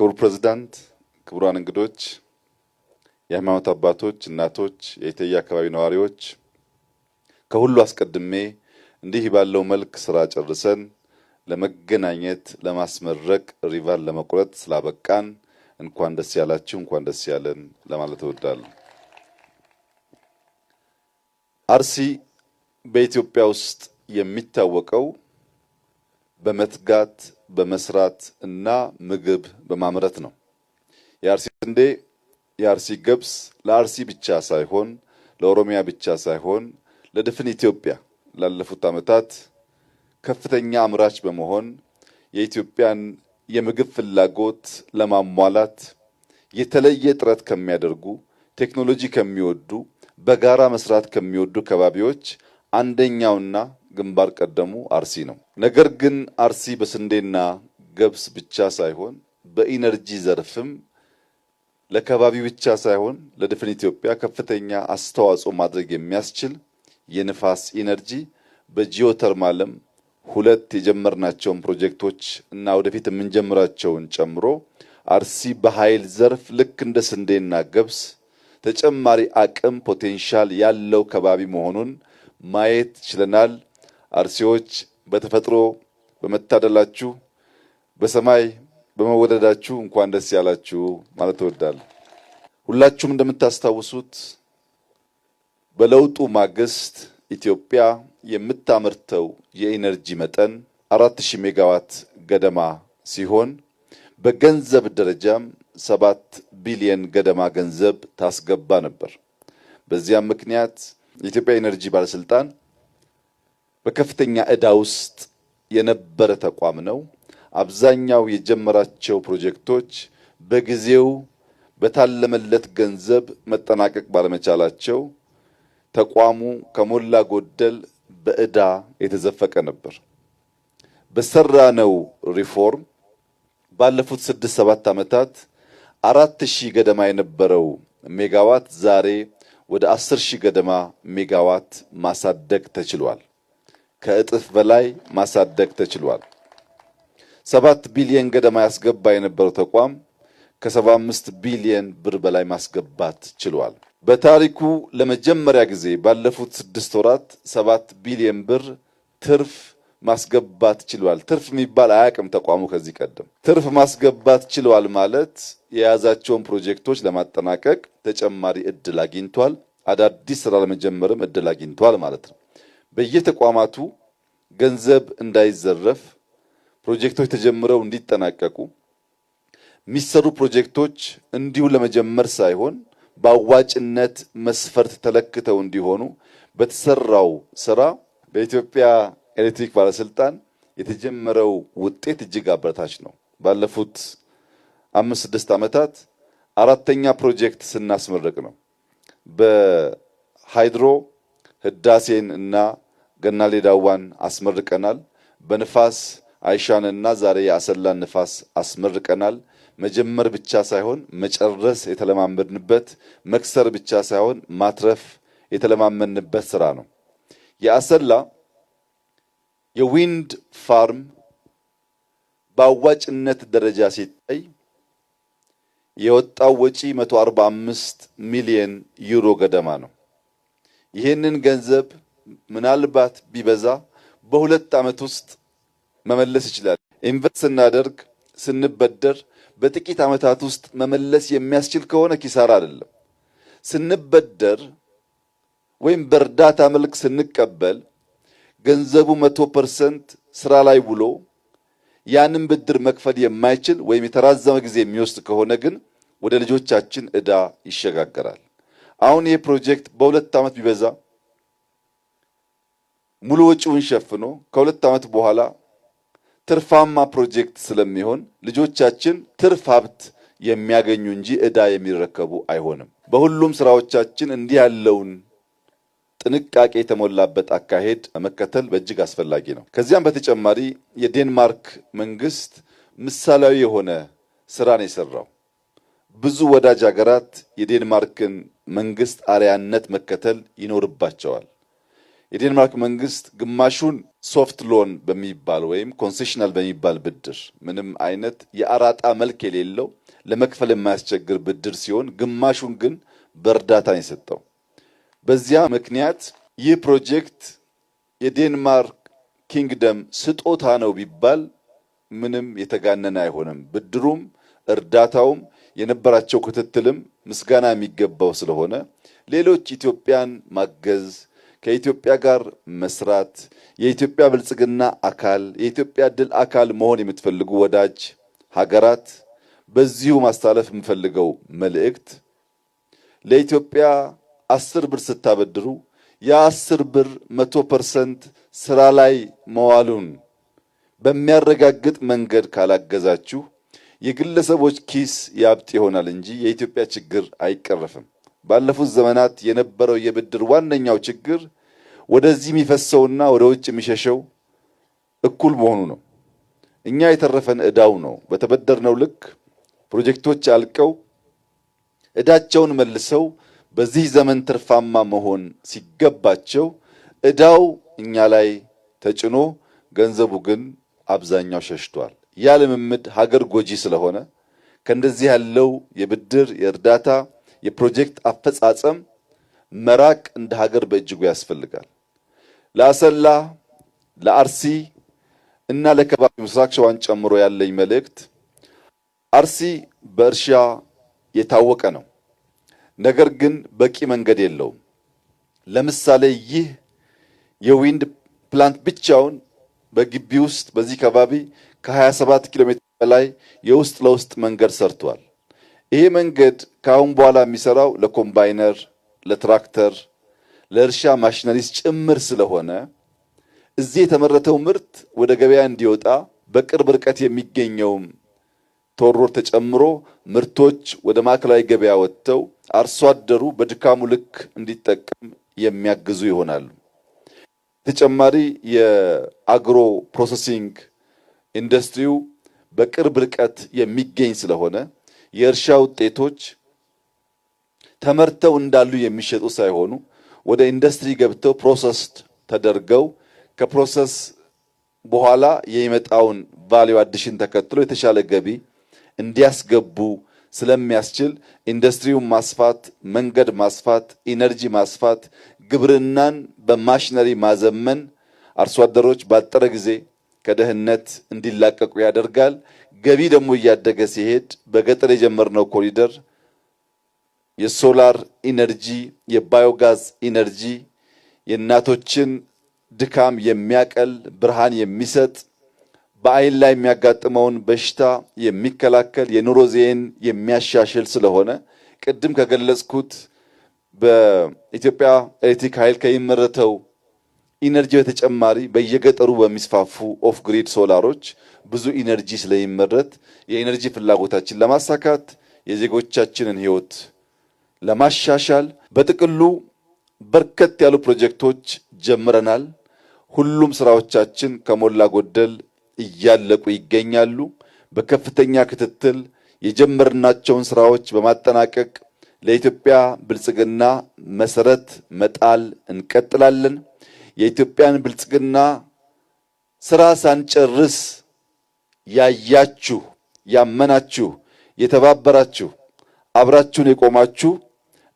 ክቡር ፕሬዝዳንት፣ ክቡራን እንግዶች፣ የሃይማኖት አባቶች፣ እናቶች፣ የኢትዮጵያ አካባቢ ነዋሪዎች፣ ከሁሉ አስቀድሜ እንዲህ ባለው መልክ ስራ ጨርሰን ለመገናኘት ለማስመረቅ ሪቫን ለመቁረጥ ስላበቃን እንኳን ደስ ያላችሁ እንኳን ደስ ያለን ለማለት እወዳለሁ። አርሲ በኢትዮጵያ ውስጥ የሚታወቀው በመትጋት በመስራት እና ምግብ በማምረት ነው። የአርሲ ስንዴ የአርሲ ገብስ ለአርሲ ብቻ ሳይሆን ለኦሮሚያ ብቻ ሳይሆን ለድፍን ኢትዮጵያ ላለፉት ዓመታት ከፍተኛ አምራች በመሆን የኢትዮጵያን የምግብ ፍላጎት ለማሟላት የተለየ ጥረት ከሚያደርጉ ቴክኖሎጂ ከሚወዱ በጋራ መስራት ከሚወዱ ከባቢዎች አንደኛውና ግንባር ቀደሙ አርሲ ነው። ነገር ግን አርሲ በስንዴና ገብስ ብቻ ሳይሆን በኢነርጂ ዘርፍም ለከባቢ ብቻ ሳይሆን ለድፍን ኢትዮጵያ ከፍተኛ አስተዋጽኦ ማድረግ የሚያስችል የንፋስ ኢነርጂ በጂኦተርማልም ሁለት የጀመርናቸውን ፕሮጀክቶች እና ወደፊት የምንጀምራቸውን ጨምሮ አርሲ በኃይል ዘርፍ ልክ እንደ ስንዴና ገብስ ተጨማሪ አቅም ፖቴንሻል ያለው ከባቢ መሆኑን ማየት ችለናል። አርሲዎች በተፈጥሮ በመታደላችሁ በሰማይ በመወደዳችሁ እንኳን ደስ ያላችሁ ማለት እወዳለሁ። ሁላችሁም እንደምታስታውሱት በለውጡ ማግስት ኢትዮጵያ የምታመርተው የኢነርጂ መጠን 4000 ሜጋዋት ገደማ ሲሆን በገንዘብ ደረጃም 7 ቢሊዮን ገደማ ገንዘብ ታስገባ ነበር። በዚያም ምክንያት የኢትዮጵያ ኢነርጂ ባለስልጣን በከፍተኛ ዕዳ ውስጥ የነበረ ተቋም ነው። አብዛኛው የጀመራቸው ፕሮጀክቶች በጊዜው በታለመለት ገንዘብ መጠናቀቅ ባለመቻላቸው ተቋሙ ከሞላ ጎደል በዕዳ የተዘፈቀ ነበር። በሰራነው ሪፎርም ባለፉት 6-7 ዓመታት 4000 ገደማ የነበረው ሜጋዋት ዛሬ ወደ 10000 ገደማ ሜጋዋት ማሳደግ ተችሏል። ከእጥፍ በላይ ማሳደግ ተችሏል። 7 ቢሊዮን ገደማ ያስገባ የነበረው ተቋም ከ75 ቢሊዮን ብር በላይ ማስገባት ችሏል። በታሪኩ ለመጀመሪያ ጊዜ ባለፉት 6 ወራት 7 ቢሊዮን ብር ትርፍ ማስገባት ችሏል። ትርፍ የሚባል አያውቅም ተቋሙ ከዚህ ቀደም። ትርፍ ማስገባት ችሏል ማለት የያዛቸውን ፕሮጀክቶች ለማጠናቀቅ ተጨማሪ እድል አግኝቷል። አዳዲስ ስራ ለመጀመርም እድል አግኝቷል ማለት ነው። በየተቋማቱ ገንዘብ እንዳይዘረፍ ፕሮጀክቶች ተጀምረው እንዲጠናቀቁ የሚሰሩ ፕሮጀክቶች እንዲሁ ለመጀመር ሳይሆን በአዋጭነት መስፈርት ተለክተው እንዲሆኑ በተሰራው ስራ በኢትዮጵያ ኤሌክትሪክ ባለስልጣን የተጀመረው ውጤት እጅግ አበረታች ነው። ባለፉት 5-6 ዓመታት 4ኛ ፕሮጀክት ስናስመረቅ ነው። በሃይድሮ ህዳሴን እና ገናሌ ዳዋን አስመርቀናል። በንፋስ አይሻንና ዛሬ የአሰላን ንፋስ አስመርቀናል። መጀመር ብቻ ሳይሆን መጨረስ የተለማመድንበት፣ መክሰር ብቻ ሳይሆን ማትረፍ የተለማመድንበት ስራ ነው። የአሰላ የዊንድ ፋርም በአዋጭነት ደረጃ ሲታይ የወጣው ወጪ 145 ሚሊዮን ዩሮ ገደማ ነው። ይህንን ገንዘብ ምናልባት ቢበዛ በ2 ዓመት ውስጥ መመለስ ይችላል። ኢንቨስት ስናደርግ ስንበደር በጥቂት ዓመታት ውስጥ መመለስ የሚያስችል ከሆነ ኪሳራ አይደለም። ስንበደር ወይም በእርዳታ መልክ ስንቀበል ገንዘቡ 100% ስራ ላይ ውሎ ያንን ብድር መክፈል የማይችል ወይም የተራዘመ ጊዜ የሚወስድ ከሆነ ግን ወደ ልጆቻችን ዕዳ ይሸጋገራል። አሁን ይህ ፕሮጀክት በ2 ዓመት ቢበዛ ሙሉ ወጪውን ሸፍኖ ከ2 ዓመት በኋላ ትርፋማ ፕሮጀክት ስለሚሆን ልጆቻችን ትርፍ ሀብት የሚያገኙ እንጂ ዕዳ የሚረከቡ አይሆንም። በሁሉም ስራዎቻችን እንዲህ ያለውን ጥንቃቄ የተሞላበት አካሄድ መከተል በእጅግ አስፈላጊ ነው። ከዚያም በተጨማሪ የዴንማርክ መንግስት ምሳሌያዊ የሆነ ስራን የሰራው ብዙ ወዳጅ ሀገራት የዴንማርክን መንግስት አርአያነት መከተል ይኖርባቸዋል። የዴንማርክ መንግስት ግማሹን ሶፍት ሎን በሚባል ወይም ኮንሴሽናል በሚባል ብድር ምንም አይነት የአራጣ መልክ የሌለው ለመክፈል የማያስቸግር ብድር ሲሆን ግማሹን ግን በእርዳታ ነው የሰጠው። በዚያ ምክንያት ይህ ፕሮጀክት የዴንማርክ ኪንግደም ስጦታ ነው ቢባል ምንም የተጋነነ አይሆንም። ብድሩም እርዳታውም የነበራቸው ክትትልም ምስጋና የሚገባው ስለሆነ ሌሎች ኢትዮጵያን ማገዝ ከኢትዮጵያ ጋር መስራት የኢትዮጵያ ብልጽግና አካል የኢትዮጵያ ድል አካል መሆን የምትፈልጉ ወዳጅ ሀገራት በዚሁ ማስተላለፍ የምፈልገው መልእክት ለኢትዮጵያ 10 ብር ስታበድሩ ያ10 ብር 100% ስራ ላይ መዋሉን በሚያረጋግጥ መንገድ ካላገዛችሁ የግለሰቦች ኪስ ያብጥ ይሆናል እንጂ የኢትዮጵያ ችግር አይቀረፍም። ባለፉት ዘመናት የነበረው የብድር ዋነኛው ችግር ወደዚህ የሚፈሰውና ወደ ውጭ የሚሸሸው እኩል መሆኑ ነው። እኛ የተረፈን ዕዳው ነው። በተበደርነው ልክ ፕሮጀክቶች አልቀው ዕዳቸውን መልሰው በዚህ ዘመን ትርፋማ መሆን ሲገባቸው ዕዳው እኛ ላይ ተጭኖ ገንዘቡ ግን አብዛኛው ሸሽቷል። ያ ልምምድ ሀገር ጎጂ ስለሆነ ከእንደዚህ ያለው የብድር የእርዳታ የፕሮጀክት አፈጻጸም መራቅ እንደ ሀገር በእጅጉ ያስፈልጋል። ለአሰላ ለአርሲ እና ለከባቢ ምስራቅ ሸዋን ጨምሮ ያለኝ መልእክት አርሲ በእርሻ የታወቀ ነው። ነገር ግን በቂ መንገድ የለውም። ለምሳሌ ይህ የዊንድ ፕላንት ብቻውን በግቢ ውስጥ በዚህ ከባቢ ከ27 ኪሎ ሜትር በላይ የውስጥ ለውስጥ መንገድ ሰርቷል። ይሄ መንገድ ካሁን በኋላ የሚሰራው ለኮምባይነር፣ ለትራክተር፣ ለእርሻ ማሽነሪስ ጭምር ስለሆነ እዚህ የተመረተው ምርት ወደ ገበያ እንዲወጣ በቅርብ ርቀት የሚገኘው ቶሮር ተጨምሮ ምርቶች ወደ ማዕከላዊ ገበያ ወጥተው አርሶ አደሩ በድካሙ ልክ እንዲጠቀም የሚያግዙ ይሆናሉ። ተጨማሪ የአግሮ ፕሮሰሲንግ ኢንዱስትሪው በቅርብ ርቀት የሚገኝ ስለሆነ የእርሻ ውጤቶች ተመርተው እንዳሉ የሚሸጡ ሳይሆኑ ወደ ኢንዱስትሪ ገብተው ፕሮሰስድ ተደርገው ከፕሮሰስ በኋላ የሚመጣውን ቫልዩ አዲሽን ተከትሎ የተሻለ ገቢ እንዲያስገቡ ስለሚያስችል ኢንዱስትሪውን ማስፋት፣ መንገድ ማስፋት፣ ኢነርጂ ማስፋት፣ ግብርናን በማሽነሪ ማዘመን አርሶ አደሮች ባጠረ ጊዜ ከድህነት እንዲላቀቁ ያደርጋል። ገቢ ደግሞ እያደገ ሲሄድ በገጠር የጀመርነው ኮሪደር የሶላር ኢነርጂ፣ የባዮጋዝ ኢነርጂ የእናቶችን ድካም የሚያቀል ብርሃን የሚሰጥ በአይን ላይ የሚያጋጥመውን በሽታ የሚከላከል የኑሮ ዘይቤን የሚያሻሽል ስለሆነ ቅድም ከገለጽኩት በኢትዮጵያ ኤሌክትሪክ ኃይል ከሚመረተው ኢነርጂ በተጨማሪ በየገጠሩ በሚስፋፉ ኦፍ ግሪድ ሶላሮች ብዙ ኢነርጂ ስለሚመረት የኢነርጂ ፍላጎታችን ለማሳካት የዜጎቻችንን ሕይወት ለማሻሻል በጥቅሉ በርከት ያሉ ፕሮጀክቶች ጀምረናል። ሁሉም ስራዎቻችን ከሞላ ጎደል እያለቁ ይገኛሉ። በከፍተኛ ክትትል የጀመርናቸውን ስራዎች በማጠናቀቅ ለኢትዮጵያ ብልጽግና መሰረት መጣል እንቀጥላለን። የኢትዮጵያን ብልጽግና ስራ ሳንጨርስ ያያችሁ፣ ያመናችሁ፣ የተባበራችሁ፣ አብራችሁን የቆማችሁ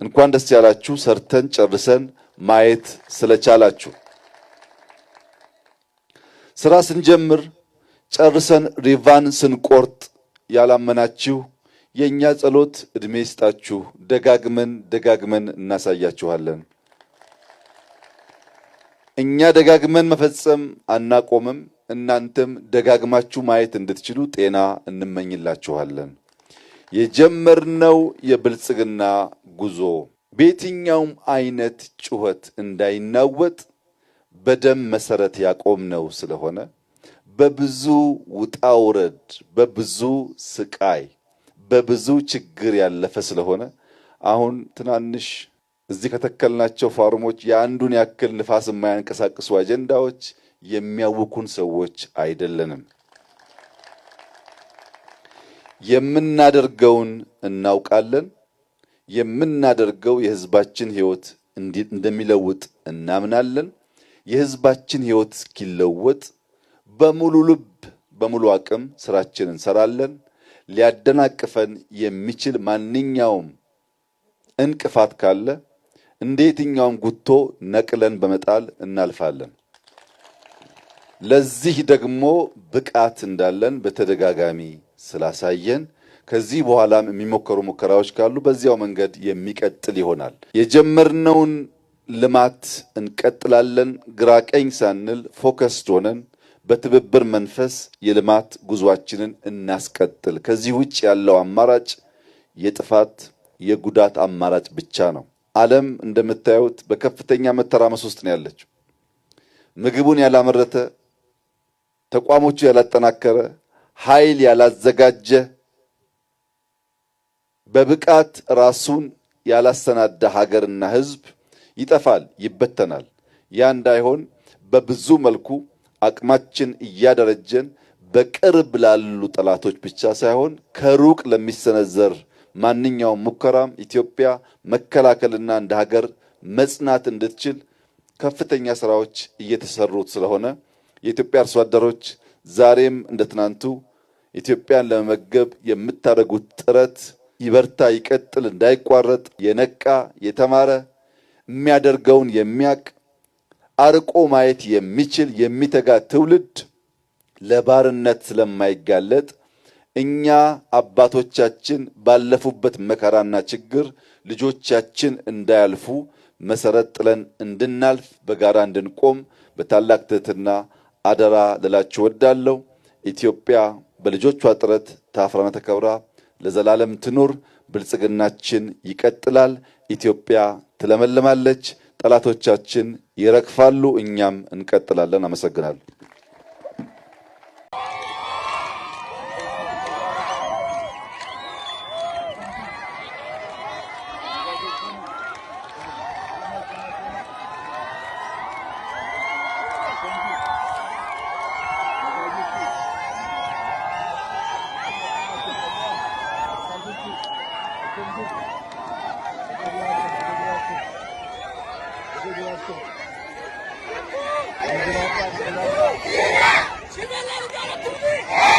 እንኳን ደስ ያላችሁ። ሰርተን ጨርሰን ማየት ስለቻላችሁ ስራ ስንጀምር ጨርሰን ሪቫን ስንቆርጥ ያላመናችሁ የኛ ጸሎት እድሜ ይስጣችሁ። ደጋግመን እናሳያችኋለን። እኛ ደጋግመን መፈጸም አናቆምም። እናንተም ደጋግማችሁ ማየት እንድትችሉ ጤና እንመኝላችኋለን። የጀመርነው የብልጽግና ጉዞ በየትኛውም አይነት ጩኸት እንዳይናወጥ በደም መሰረት ያቆምነው ስለሆነ በብዙ ውጣ ውረድ፣ በብዙ ስቃይ፣ በብዙ ችግር ያለፈ ስለሆነ አሁን ትናንሽ እዚህ ከተከልናቸው ፋርሞች የአንዱን ያክል ንፋስ የማያንቀሳቅሱ አጀንዳዎች የሚያውኩን ሰዎች አይደለንም። የምናደርገውን እናውቃለን። የምናደርገው የሕዝባችን ሕይወት እንደሚለውጥ እናምናለን። የህዝባችን ህይወት እስኪለወጥ በሙሉ ልብ በሙሉ አቅም ስራችንን እንሰራለን። ሊያደናቅፈን የሚችል ማንኛውም እንቅፋት ካለ እንደየትኛውም ጉቶ ነቅለን በመጣል እናልፋለን። ለዚህ ደግሞ ብቃት እንዳለን በተደጋጋሚ ስላሳየን ከዚህ በኋላም የሚሞከሩ ሙከራዎች ካሉ በዚያው መንገድ የሚቀጥል ይሆናል። የጀመርነውን ልማት እንቀጥላለን። ግራ ቀኝ ሳንል ፎከስድ ሆነን በትብብር መንፈስ የልማት ጉዟችንን እናስቀጥል። ከዚህ ውጭ ያለው አማራጭ የጥፋት የጉዳት አማራጭ ብቻ ነው። ዓለም እንደምታዩት በከፍተኛ መተራመስ ውስጥ ነው ያለችው። ምግቡን ያላመረተ፣ ተቋሞቹ ያላጠናከረ፣ ኃይል ያላዘጋጀ፣ በብቃት ራሱን ያላሰናዳ ሀገርና ህዝብ ይጠፋል፣ ይበተናል። ያ እንዳይሆን በብዙ መልኩ አቅማችን እያደረጀን በቅርብ ላሉ ጠላቶች ብቻ ሳይሆን ከሩቅ ለሚሰነዘር ማንኛውም ሙከራም ኢትዮጵያ መከላከልና እንደ ሀገር መጽናት እንድትችል ከፍተኛ ስራዎች እየተሰሩት ስለሆነ የኢትዮጵያ አርሶ አደሮች ዛሬም እንደ ትናንቱ ኢትዮጵያን ለመመገብ የምታደርጉት ጥረት ይበርታ፣ ይቀጥል፣ እንዳይቋረጥ የነቃ የተማረ የሚያደርገውን የሚያቅ አርቆ ማየት የሚችል የሚተጋ ትውልድ ለባርነት ስለማይጋለጥ እኛ አባቶቻችን ባለፉበት መከራና ችግር ልጆቻችን እንዳያልፉ መሰረት ጥለን እንድናልፍ በጋራ እንድንቆም በታላቅ ትህትና አደራ ልላችሁ እወዳለሁ። ኢትዮጵያ በልጆቿ ጥረት ታፍራና ተከብራ ለዘላለም ትኑር። ብልጽግናችን ይቀጥላል። ኢትዮጵያ ትለመልማለች። ጠላቶቻችን ይረግፋሉ፣ እኛም እንቀጥላለን። አመሰግናለሁ። Çimenleri gelin.